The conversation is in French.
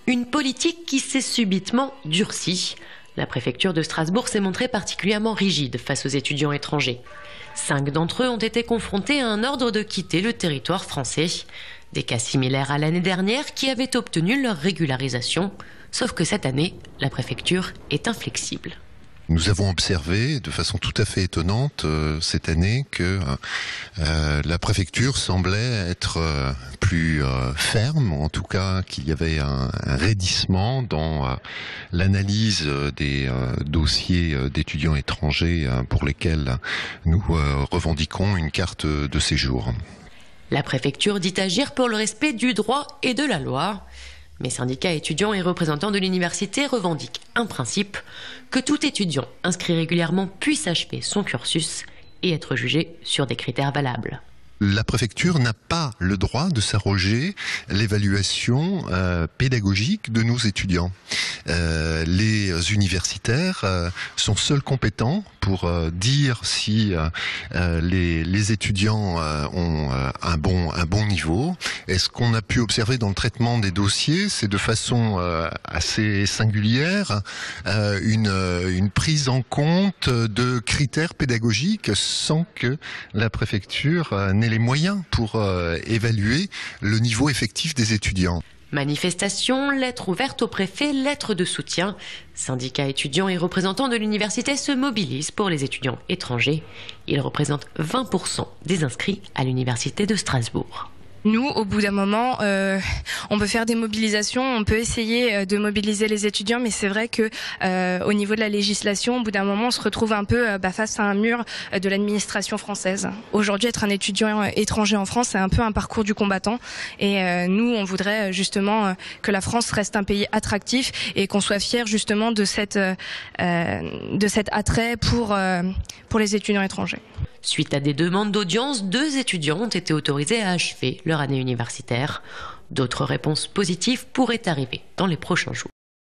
Une politique qui s'est subitement durcie. La préfecture de Strasbourg s'est montrée particulièrement rigide face aux étudiants étrangers. 5 d'entre eux ont été confrontés à un ordre de quitter le territoire français. Des cas similaires à l'année dernière qui avaient obtenu leur régularisation. Sauf que cette année, la préfecture est inflexible. Nous avons observé de façon tout à fait étonnante cette année que la préfecture semblait être plus ferme, en tout cas qu'il y avait un raidissement dans l'analyse des dossiers d'étudiants étrangers pour lesquels nous revendiquons une carte de séjour. La préfecture dit agir pour le respect du droit et de la loi. Mais syndicats étudiants et représentants de l'université revendiquent un principe, que tout étudiant inscrit régulièrement puisse achever son cursus et être jugé sur des critères valables. La préfecture n'a pas le droit de s'arroger l'évaluation pédagogique de nos étudiants. Les universitaires sont seuls compétents pour dire si les étudiants ont un bon niveau. Et ce qu'on a pu observer dans le traitement des dossiers, c'est de façon assez singulière une prise en compte de critères pédagogiques sans que la préfecture n'ait les moyens pour évaluer le niveau effectif des étudiants. Manifestation, lettre ouverte au préfet, lettre de soutien. Syndicats étudiants et représentants de l'université se mobilisent pour les étudiants étrangers. Ils représentent 20% des inscrits à l'université de Strasbourg. Nous, au bout d'un moment, on peut faire des mobilisations, on peut essayer de mobiliser les étudiants, mais c'est vrai que au niveau de la législation, au bout d'un moment, on se retrouve un peu face à un mur de l'administration française. Aujourd'hui, être un étudiant étranger en France, c'est un peu un parcours du combattant. Et nous, on voudrait justement que la France reste un pays attractif et qu'on soit fiers justement de cet attrait pour les étudiants étrangers. Suite à des demandes d'audience, 2 étudiants ont été autorisés à achever leur année universitaire. D'autres réponses positives pourraient arriver dans les prochains jours.